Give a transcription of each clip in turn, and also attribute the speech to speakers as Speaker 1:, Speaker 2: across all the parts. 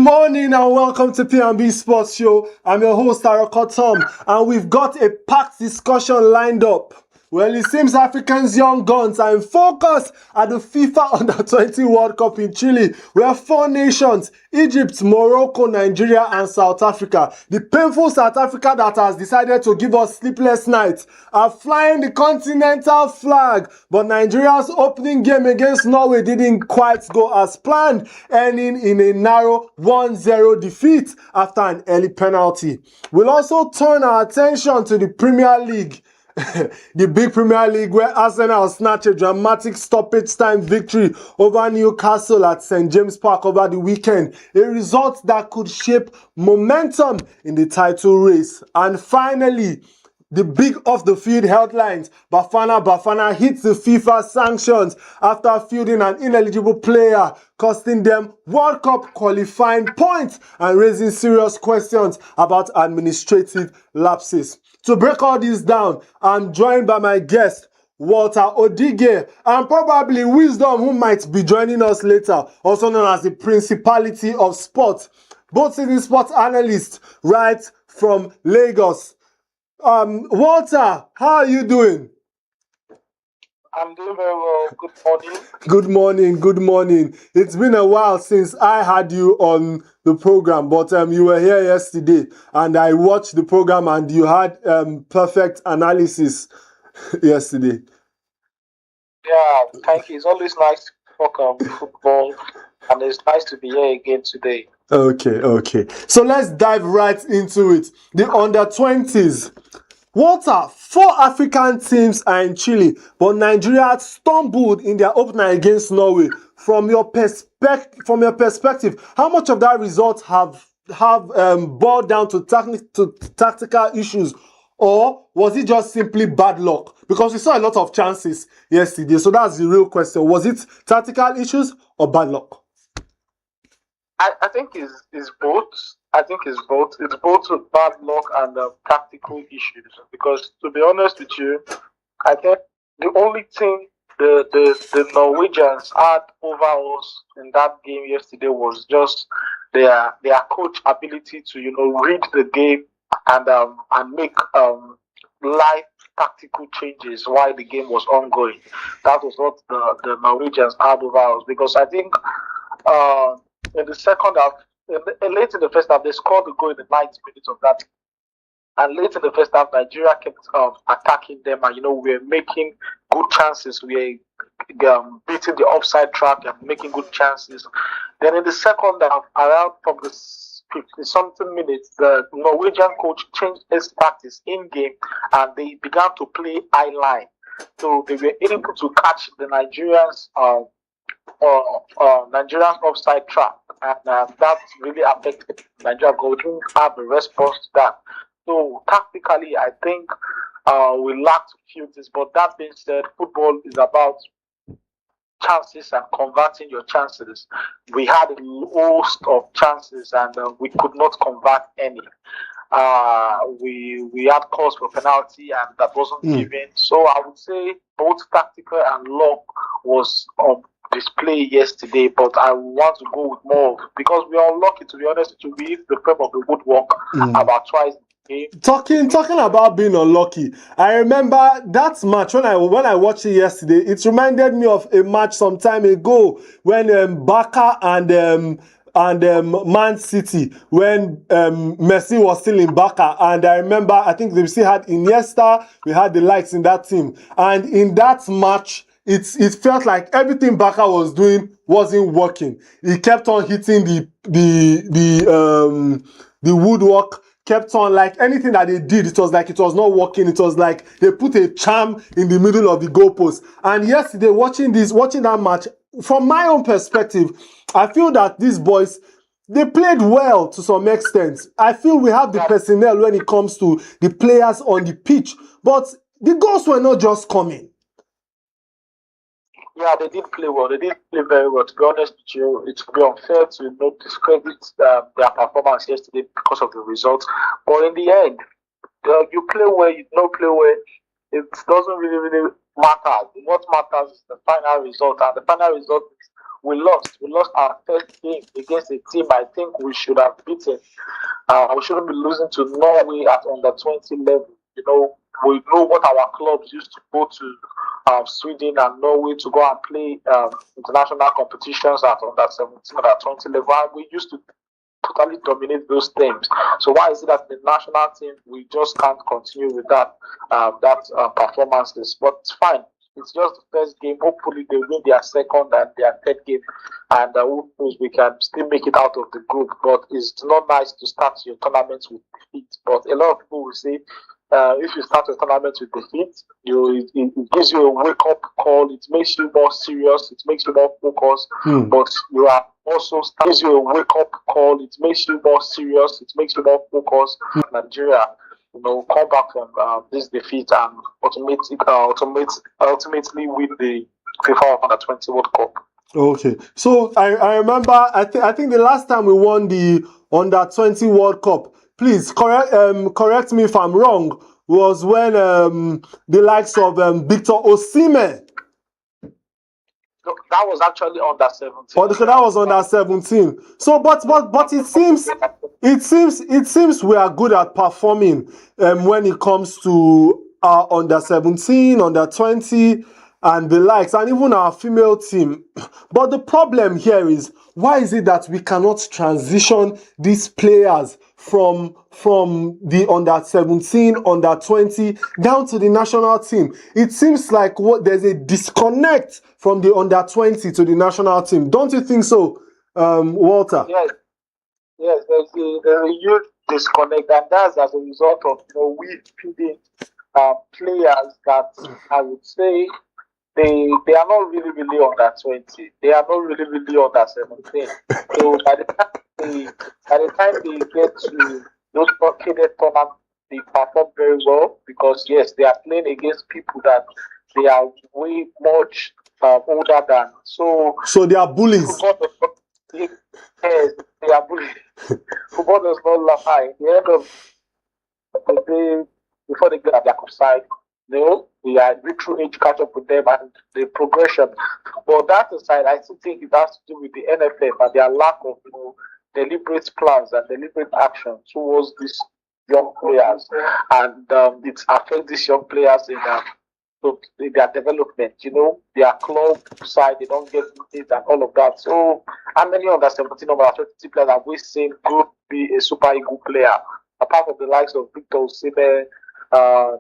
Speaker 1: morning and welcome to P&B Sports Show. I'm your host, Arako Tom, and we've got a packed discussion lined up. Well, it seems Africans' young guns are in focus at the FIFA Under-20 World Cup in Chile, where 4 nations, Egypt, Morocco, Nigeria, and South Africa, the painful South Africa that has decided to give us sleepless nights, are flying the continental flag. But Nigeria's opening game against Norway didn't quite go as planned, ending in a narrow 1-0 defeat after an early penalty. We'll also turn our attention to the Premier League. The big Premier League, where Arsenal snatched a dramatic stoppage time victory over Newcastle at St. James Park over the weekend, a result that could shape momentum in the title race. And finally, the big off-the-field headlines: Baffana hits the FIFA sanctions after fielding an ineligible player, costing them World Cup qualifying points and raising serious questions about administrative lapses. To break all this down, I'm joined by my guest, Walter Odige, and probably Wisdom, who might be joining us later, also known as the Principality of Sport. Both citizen sports analysts right from Lagos. Walter, how are you doing?
Speaker 2: I'm doing very well. Good morning.
Speaker 1: Good morning. It's been a while since I had you on the program, but you were here yesterday, and I watched the program, and you had perfect analysis yesterday.
Speaker 2: Yeah, thank you. It's always nice to talk football, and it's nice to be here again today.
Speaker 1: Okay. So let's dive right into it. The under-20s. Walter, 4 African teams are in Chile, but Nigeria stumbled in their opener against Norway. From your perspective, how much of that result have boiled down to tactical issues, or was it just simply bad luck? Because we saw a lot of chances yesterday, so that's the real question. Was it tactical issues or bad luck?
Speaker 2: I think it's both. I think it's both. It's both bad luck and tactical issues. Because to be honest with you, I think the only thing the Norwegians had over us in that game yesterday was just their coach ability to read the game and make live tactical changes while the game was ongoing. That was what the Norwegians had over us. Because I think in the second half, late in the first half, they scored the goal in the 90th minute of that. And late in the first half, Nigeria kept attacking them, and we were making good chances. We were beating the offside trap and making good chances. Then in the second half, around from the 50-something minutes, the Norwegian coach changed his tactics in game, and they began to play high line. So they were able to catch the Nigerians. Nigerian offside trap, and that really affected Nigeria. We didn't have a response to that. So tactically, I think we lacked a few things. But that being said, football is about chances and converting your chances. We had a host of chances, and we could not convert any. We had calls for penalty, and that wasn't given. So I would say both tactical and luck was display yesterday, but I want to go with more because we are lucky, to be honest, to be the frame of the woodwork about twice a game.
Speaker 1: Talking about being unlucky, I remember that match when I watched it yesterday. It reminded me of a match some time ago when Barca and Man City, when Messi was still in Barca, and I remember I think they still had Iniesta, we had the likes in that team, and in that match, it felt like everything Barca was doing wasn't working. He kept on hitting the woodwork, kept on, like anything that they did, it was like it was not working. It was like they put a charm in the middle of the goalpost. And yesterday, watching that match, from my own perspective, I feel that these boys, they played well to some extent. I feel we have the personnel when it comes to the players on the pitch, but the goals were not just coming.
Speaker 2: Yeah, they did play well. They did play very well. To be honest with you, it would be unfair to discredit their performance yesterday because of the results. But in the end, you play well, you don't play well. it doesn't really matter. What matters is the final result, and the final result is we lost. We lost our first game against a team I think we should have beaten. We shouldn't be losing to Norway at under 20 level. You know, we know what our clubs used to go to Sweden and Norway to go and play international competitions at under 17 or 20 level. And we used to totally dominate those teams. So why is it that the national team we just can't continue with that performances? But it's fine. It's just the first game. Hopefully they win their second and their third game, and who knows, we can still make it out of the group. But it's not nice to start your tournament with defeat. But a lot of people will say, if you start your tournament with defeat, it gives you a wake up call. It makes you more serious. It makes you more focused. But you are also gives you a wake up call. It makes you more serious. It makes you more focused. Nigeria, come back from this defeat and ultimately win the FIFA Under 20 World Cup.
Speaker 1: Okay, so I remember, I think the last time we won the Under 20 World Cup, please correct me if I'm wrong, was when the likes of Victor Osimhen.
Speaker 2: No, that was actually under 17.
Speaker 1: Oh, that was under 17. So, but it seems we are good at performing when it comes to our under 17, under 20, and the likes, and even our female team. But the problem here is, why is it that we cannot transition these players from the under 17, under 20 down to the national team? It seems like there's a disconnect from the under 20 to the national team. Don't you think so, Walter?
Speaker 2: Yes, there's a huge disconnect, and that's as a result of we feeding players that I would say they are not really under 20. They are not really under 17. So by the time they get to those bracket tournaments, they perform very well, because yes, they are playing against people that they are way much older than. So
Speaker 1: they are bullies.
Speaker 2: Yes, they are bullies. Football does not lie. At the end of the day, before they get at their side, we are through age catch up with them and the progression. But that aside, I still think it has to do with the NFF and their lack of deliberate plans and deliberate action towards these young players, and it affects these young players in their development. Their club side, they don't get it and all of that. So how many under 17 or 20 players have we seen go be a Super Eagle player, apart from the likes of Victor Osimhen,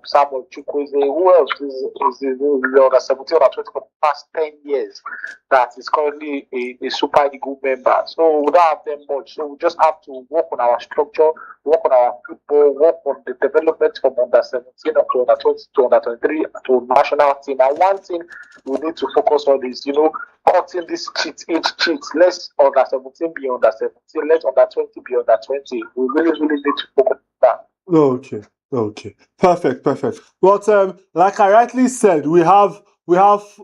Speaker 2: Samuel Chukwueze? Who else is the under 17 or 20 for the past 10 years that is currently a Super Eagle member? So we don't have them much. So we just have to work on our structure, work on our football, work on the development from under 17 up to under 20 to under 23 to national team. And one thing we need to focus on is, cutting this age cheat. Let's under 17 be under 17. Let's under 20 be under 20. We really need to focus on that.
Speaker 1: Okay. Perfect. But like I rightly said, we have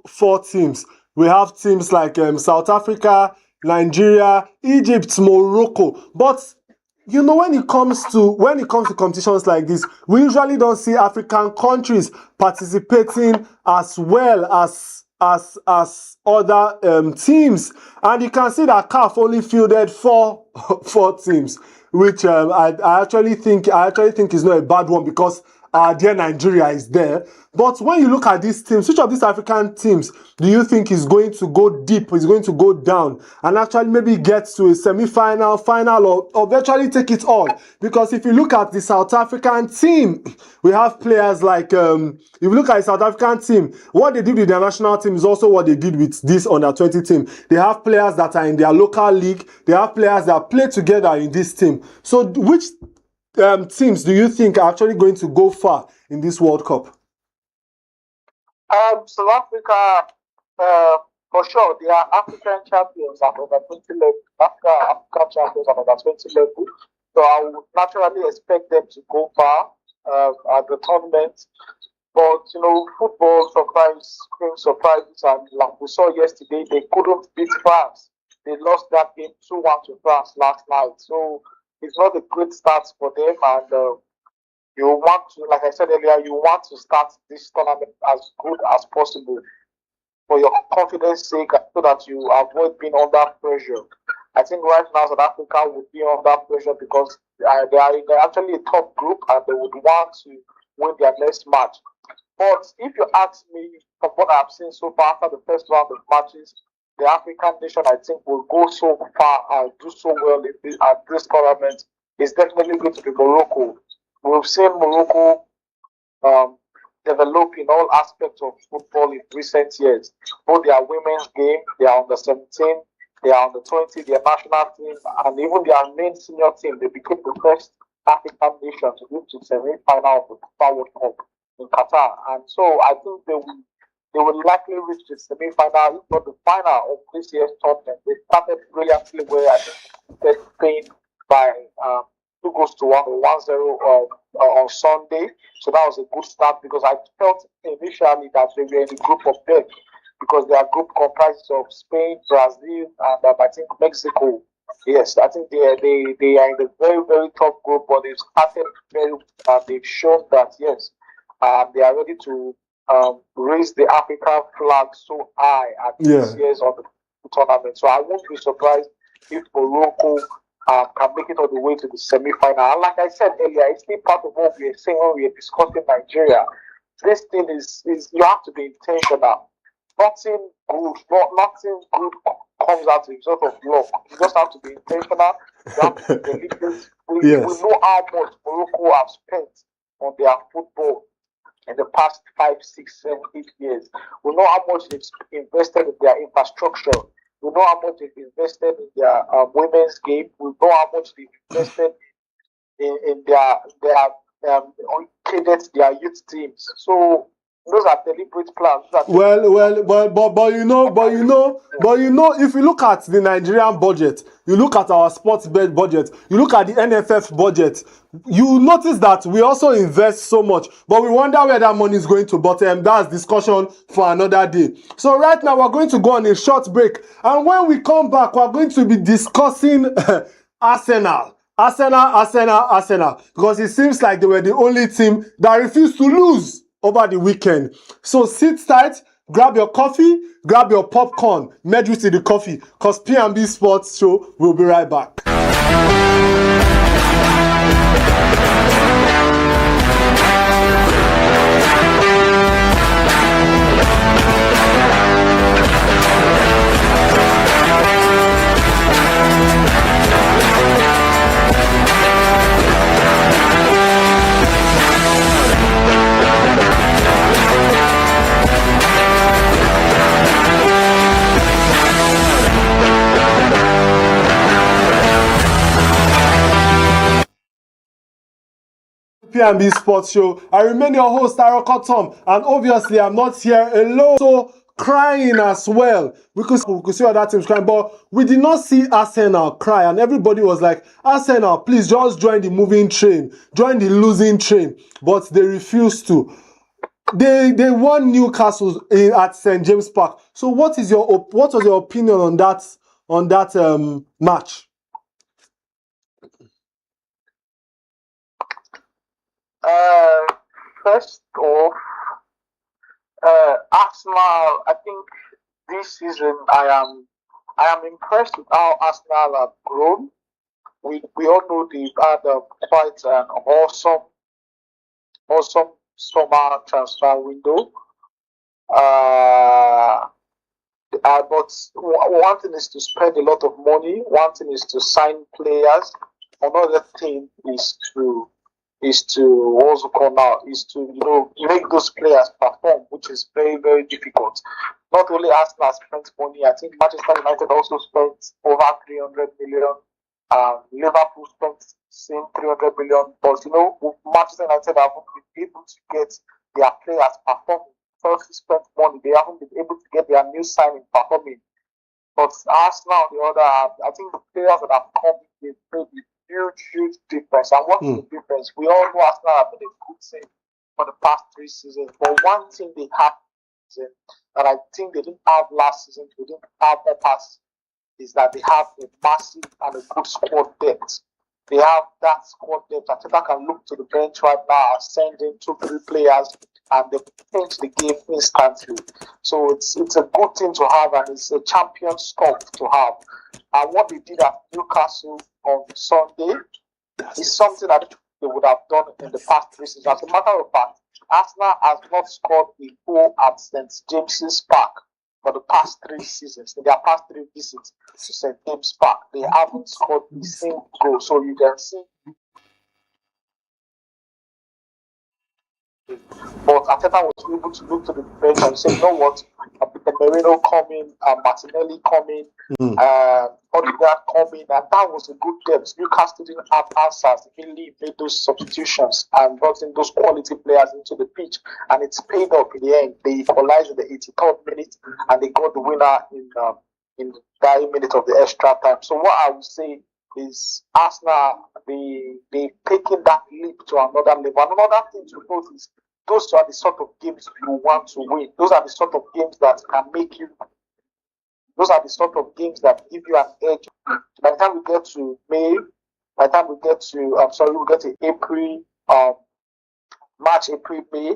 Speaker 1: 4 teams. We have teams like South Africa, Nigeria, Egypt, Morocco. But when it comes to competitions like this, we usually don't see African countries participating as well as other teams. And you can see that CAF only fielded 4 teams, which I actually think is not a bad one, because dear Nigeria is there. But when you look at these teams, which of these African teams do you think is going to go deep, is going to go down and actually maybe get to a semi-final, final, or virtually take it all? Because if you look at the South African team, we have players like, if you look at the South African team, what they did with their national team is also what they did with this under 20 team. They have players that are in their local league. They have players that play together in this team. So which teams do you think are actually going to go far in this World Cup?
Speaker 2: South Africa, for sure, they are African champions at under 20 level. African champions at under 20 level. So I would naturally expect them to go far at the tournament. But football brings surprises, and like we saw yesterday, they couldn't beat France. They lost that game 2-1 to France last night. So it's not a great start for them, and You want to, like I said earlier, you want to start this tournament as good as possible for your confidence sake, so that you avoid being under pressure. I think right now South Africa would be under pressure because they're actually a top group and they would want to win their next match. But if you ask me, from what I've seen so far after the first round of matches, the African nation, I think, will go so far and do so well at this tournament. It's definitely going to be Morocco. We've seen Morocco um, develop in all aspects of football in recent years. Both their women's game, their under 17, their under 20, their national team, and even their main senior team. They became the first African nation to reach the semi-final of the FIFA World Cup in Qatar. And so I think they will likely reach the semi-final, if not the final of this year's tournament. They started brilliantly where I think they Spain by 2-1 or 1-0 on Sunday. So that was a good start because I felt initially that they were in a group of death because their group comprises of Spain, Brazil, and I think Mexico. Yes, I think they are in a very, very tough group, but they've started very. They've shown that yes, they are ready to raise the African flag so high at this year's on the tournament. So I won't be surprised if Morocco can make it all the way to the semi-final. And like I said earlier, it's still part of what we are saying when we are discussing Nigeria. This thing is you have to be intentional. Nothing good comes out as a result of luck. You just have to be intentional. You have to be deliberate. We know how much Morocco have spent on their football in the past 5, 6, 7, 8 years. We know how much they've invested in their infrastructure. We know how much they've invested in their women's game. We know how much they've invested in their cadets, their youth teams. So those are deliberate plans.
Speaker 1: But you know, if you look at the Nigerian budget, you look at our sports budget, you look at the NFF budget, you notice that we also invest so much, but we wonder where that money is going to. But that's discussion for another day. So right now we're going to go on a short break, and when we come back, we're going to be discussing Arsenal. Because it seems like they were the only team that refused to lose over the weekend. So sit tight, grab your coffee, grab your popcorn, merge with the coffee, because P&B Sports Show will be right back. P&B Sports Show. I remain your host, Aroko Tom, and obviously I'm not here alone. So crying as well. We could see other teams crying, but we did not see Arsenal cry, and everybody was like, Arsenal, please just join the moving train, join the losing train. But they refused to. They won Newcastle at St. James Park. So what was your opinion on that match?
Speaker 2: First off, Arsenal. I think this season I am impressed with how Arsenal have grown. We all know they've had quite an awesome summer transfer window. But one thing is to spend a lot of money. One thing is to sign players. Another thing is to make those players perform, which is very, very difficult. Not only Arsenal spent money, I think Manchester United also spent over 300 million. Liverpool spent same 300 million, but Manchester United haven't been able to get their players performing. Chelsea spent money, they haven't been able to get their new signing performing. But Arsenal, on the other hand, I think the players that have come in, they've made a huge difference. And what's the difference? We all know Arsenal have been a good team for the past 3 seasons. But one thing they have that I think they didn't have last season, they didn't have that past, is that they have a massive and a good squad depth. they have that squad depth. Arteta can look to the bench right now, send in 2-3 players, and they change the game instantly. So it's a good thing to have, and it's a champion stuff to have. And what they did at Newcastle on Sunday is something that they would have done in the past 3 seasons. As a matter of fact, Arsenal has not scored a goal at St. James's Park for the past 3 seasons. In their past 3 visits to St. James Park, they haven't scored a single goal. So you can see. But Arteta was able to look to the bench and say, you know what, Merino coming, Martinelli coming, Odegaard coming, and that was a good depth. Newcastle didn't have answers. He made those substitutions and brought in those quality players into the pitch, and it's paid off in the end. They equalized in the 83rd minute, and they got the winner in the 9th minute of the extra time. So what I would say is Arsenal, they've taken that leap to another level. Another thing to note is those are the sort of games you want to win. Those are the sort of games that can make you. Those are the sort of games that give you an edge. By the time we get to May, by the time we get to April, March, April, May,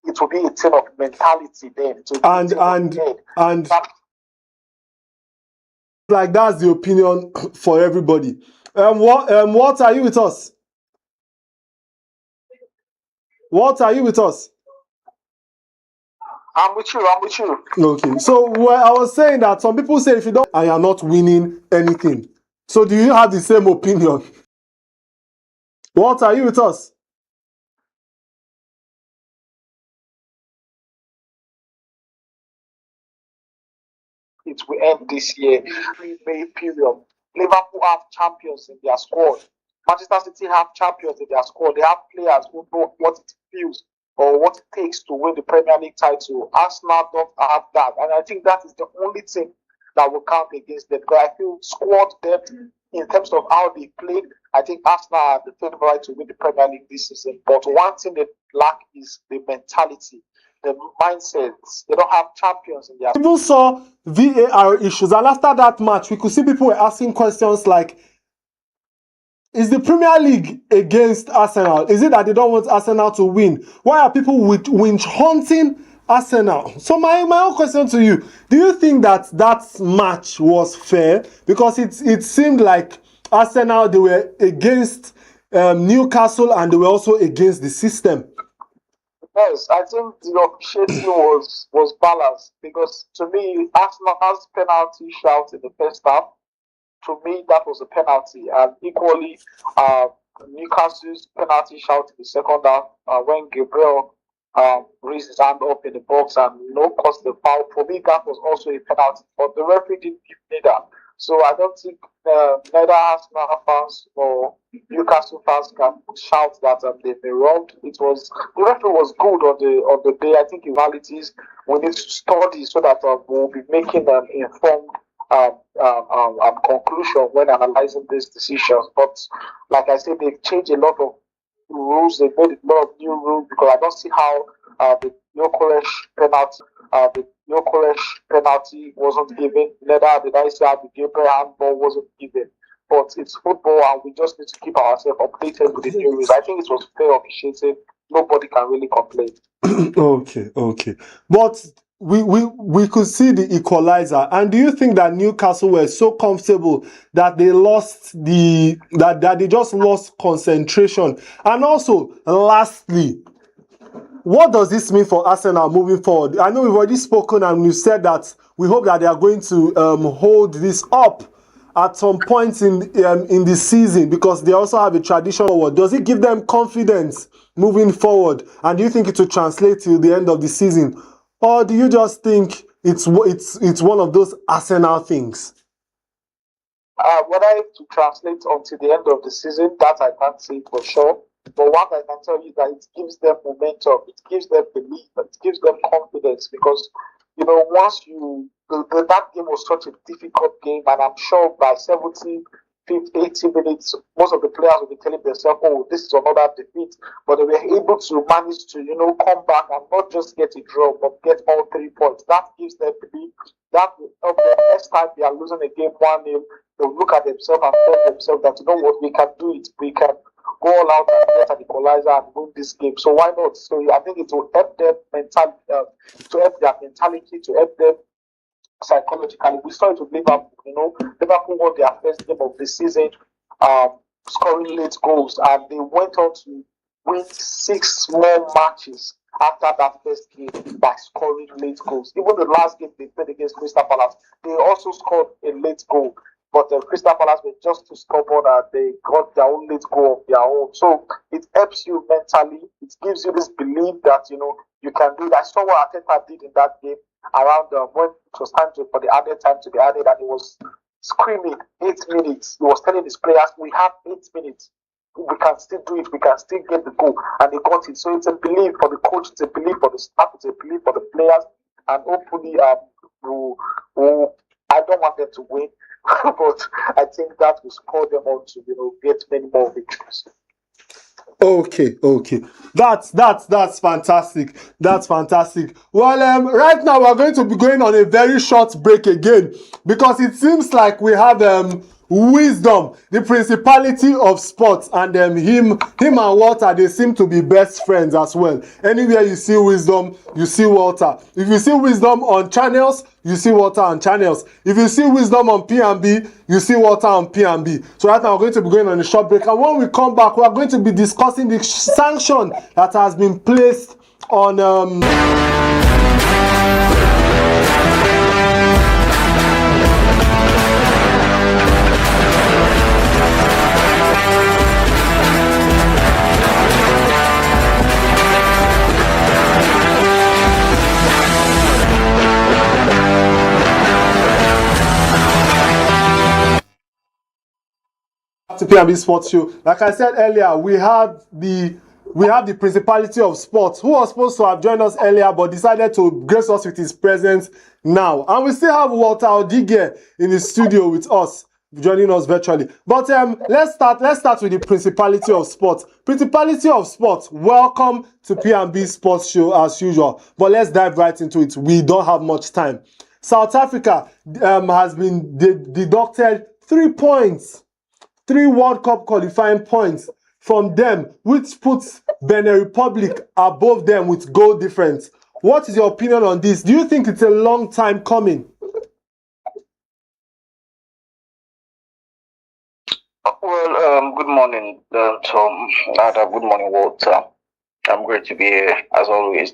Speaker 2: it will be a thing of mentality then.
Speaker 1: And like that's the opinion for everybody. What are you with us? What are you with us?
Speaker 2: I'm with you.
Speaker 1: Okay. So I was saying that some people say if you don't and you're not winning anything. So do you have the same opinion? What are you with us?
Speaker 2: It will end this year. May period. Liverpool have champions in their squad. Manchester City have champions in their squad. They have players who know what it feels or what it takes to win the Premier League title. Arsenal don't have that. And I think that is the only thing that will count against them. Because I feel squad depth in terms of how they played, I think Arsenal are the favorite to win the Premier League this season. But one thing they lack is the mentality, the mindsets. They don't have champions in their.
Speaker 1: People saw VAR issues, and after that match, we could see people were asking questions like, is the Premier League against Arsenal? Is it that they don't want Arsenal to win? Why are people winch hunting Arsenal? So my own question to you, do you think that match was fair? Because it seemed like Arsenal, they were against Newcastle, and they were also against the system.
Speaker 2: Yes, I think the officiating was balanced, because to me, Arsenal's penalty shout in the first half, to me, that was a penalty. And equally, Newcastle's penalty shout in the second half, when Gabriel raised his hand up in the box and caused the foul. For me, that was also a penalty. But the referee didn't give neither. So I don't think neither Arsenal fans or Newcastle fans can shout that they've been wronged. The referee was good on the day. I think in realities we need to study so that we'll be making an informed conclusion when analyzing these decisions. But like I said, they've changed a lot of rules. They've made a lot of new rules, because I don't see how the penalty wasn't given. Neither did I see how the Gabriel handball wasn't given. But it's football, and we just need to keep ourselves updated with the new rules. I think it was fair officiating. Nobody can really complain.
Speaker 1: Okay. But we could see the equalizer. And do you think that Newcastle were so comfortable that they that they just lost concentration? And also, lastly, what does this mean for Arsenal moving forward? I know we've already spoken and we've said that we hope that they are going to hold this up at some point in the season, because they also have a tradition forward. Does it give them confidence moving forward? And do you think it will translate till the end of the season? Or do you just think it's one of those Arsenal things?
Speaker 2: Whether to translate until the end of the season, that I can't say for sure. But what I can tell you is that it gives them momentum, it gives them belief, it gives them confidence, because once that game was such a difficult game, and I'm sure by 70 80 minutes, most of the players will be telling themselves, oh, this is another defeat. But they were able to manage to, come back and not just get a draw, but get all 3 points. That gives them belief. That will help them next time they are losing a game 1-0. They'll look at themselves and tell themselves that, you know what, we can do it. We can go all out and get an equalizer and win this game. So why not? So I think it will help them mentally, to help their mentality, to help them psychologically. We saw it with Liverpool. Liverpool won their first game of the season, scoring late goals, and they went on to win 6 more matches after that first game by scoring late goals. Even the last game they played against Crystal Palace, they also scored a late goal. But Crystal Palace were just too stubborn and they got their own late goal of their own. So it helps you mentally. It gives you this belief that, you can do that. I saw what Arteta did in that game around when it was time for the added time to be added, and he was screaming 8 minutes. He was telling his players, we have 8 minutes. We can still do it. We can still get the goal. And they got it. So it's a belief for the coach. It's a belief for the staff. It's a belief for the players. And hopefully, I don't want them to win, but I think that will spur them on to, get many more victories.
Speaker 1: Okay. That's fantastic. That's fantastic. Well, right now we're going to be going on a very short break again because it seems like we have Wisdom, the principality of sports, and him and Walter, they seem to be best friends as well. Anywhere you see Wisdom, you see Walter. If you see Wisdom on channels, you see Walter on channels. If you see Wisdom on P&B, you see Walter on P&B. So right now we're going to be going on a short break, and when we come back, we are going to be discussing the sanction that has been placed on to P&B Sports Show. Like I said earlier, we have the principality of sports, who was supposed to have joined us earlier but decided to grace us with his presence now. And we still have Walter Odige in the studio with us, joining us virtually. But let's start with the principality of sports. Principality of sports, welcome to P&B Sports Show as usual. But let's dive right into it. We don't have much time. South Africa has been deducted 3 points. 3 World Cup qualifying points from them, which puts Benin Republic above them with goal difference. What is your opinion on this? Do you think it's a long time coming?
Speaker 3: Well, good morning, Tom. Good morning, Walter. I'm great to be here, as always.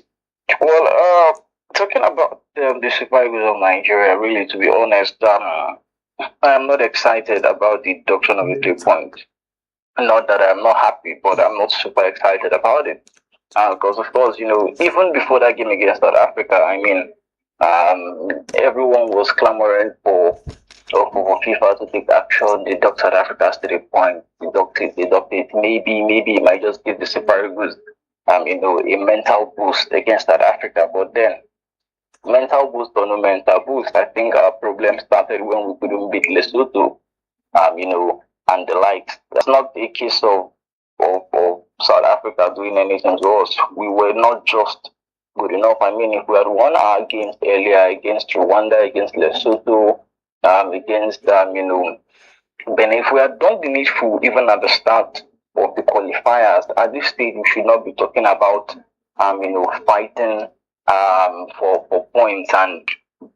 Speaker 3: Well, talking about the Super Eagles of Nigeria, really, to be honest, I am not excited about the deduction of the 3 points. Not that I'm not happy, but I'm not super excited about it. Because, of course, even before that game against South Africa, everyone was clamoring for FIFA to take action, deduct South Africa's 3 points, deduct it. Maybe it might just give the Super Eagles, a mental boost against South Africa. But then, mental boost or no mental boost, I think our problem started when we couldn't beat Lesotho, and the likes. That's not a case of South Africa doing anything to us. We were not just good enough. If we had won our games earlier against Rwanda, against Lesotho, against Benin, if we had done the needful even at the start of the qualifiers, at this stage we should not be talking about fighting for points and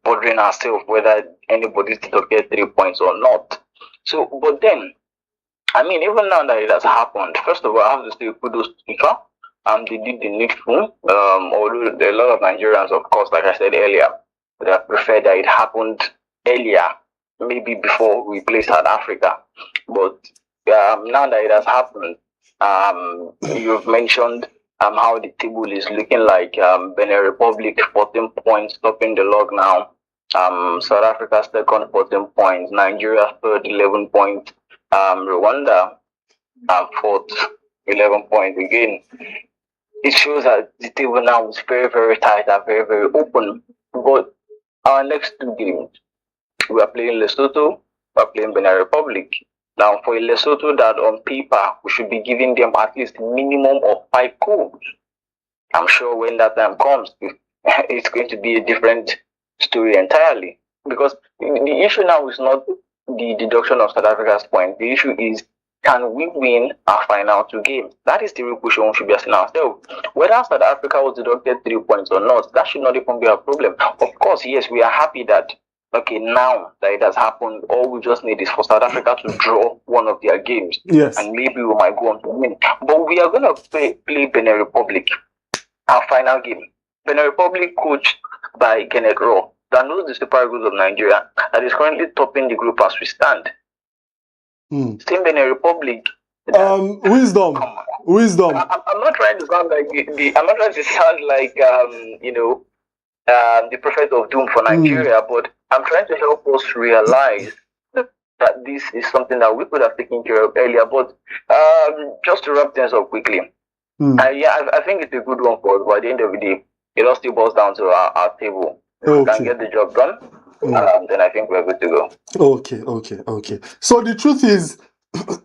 Speaker 3: bothering ourselves whether anybody's to get 3 points or not. So, but then, even now that it has happened, first of all, I have to say kudos to FIFA. They did the needful. Although there are a lot of Nigerians, of course, like I said earlier, would have preferred that it happened earlier, maybe before we played South Africa. But now that it has happened, you've mentioned how the table is looking like. Benin Republic 14 points, topping the log now. South Africa second 14 points. Nigeria third 11 points. Rwanda fourth 11 points. Again, it shows that the table now is very, very tight and very, very open. But our next 2 games, we are playing Lesotho, we are playing Benin Republic. Now, for a Lesotho that on paper, we should be giving them at least minimum of 5 codes. I'm sure when that time comes, it's going to be a different story entirely. Because the issue now is not the deduction of South Africa's point. The issue is, can we win our final 2 games? That is the real question we should be asking ourselves. Whether South Africa was deducted 3 points or not, that should not even be a problem. Of course, yes, we are happy that, okay, now that it has happened, all we just need is for South Africa to draw one of their games.
Speaker 1: Yes.
Speaker 3: And maybe we might go on to win. But we are going to play Benin Republic, our final game. Benin Republic coached by Kenneth Raw, that knows the Super Eagles of Nigeria, that is currently topping the group as we stand. Same Benin Republic.
Speaker 1: Wisdom.
Speaker 3: I'm not trying to sound like the prophet of doom for Nigeria, but I'm trying to help us realize that this is something that we could have taken care of earlier. But just to wrap things up quickly, I think it's a good one for us. But at the end of the day, it all still boils down to our table. If we can get the job done, then I think we're good to go.
Speaker 1: Okay. So the truth is,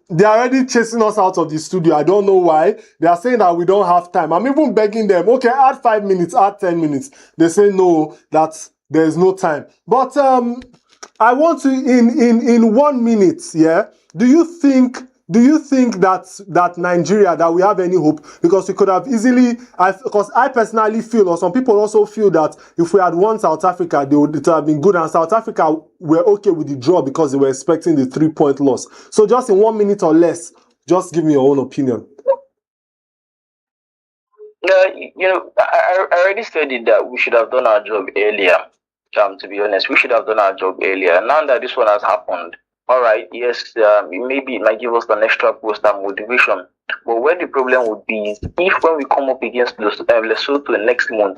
Speaker 1: they're already chasing us out of the studio. I don't know why. They are saying that we don't have time. I'm even begging them, okay, add 5 minutes, add 10 minutes. They say no, that there's no time. But I want to, in 1 minute, do you think that Nigeria, that we have any hope? Because we could have easily, because I personally feel, or some people also feel, that if we had won South Africa, it would have been good, and South Africa were okay with the draw because they were expecting the 3-point loss. So just in 1 minute or less, just give me your own opinion.
Speaker 3: I already stated that we should have done our job earlier. To be honest, we should have done our job earlier. Now that this one has happened, all right, yes, maybe it might give us an extra boost and motivation. But where the problem would be is if when we come up against Lesotho next month,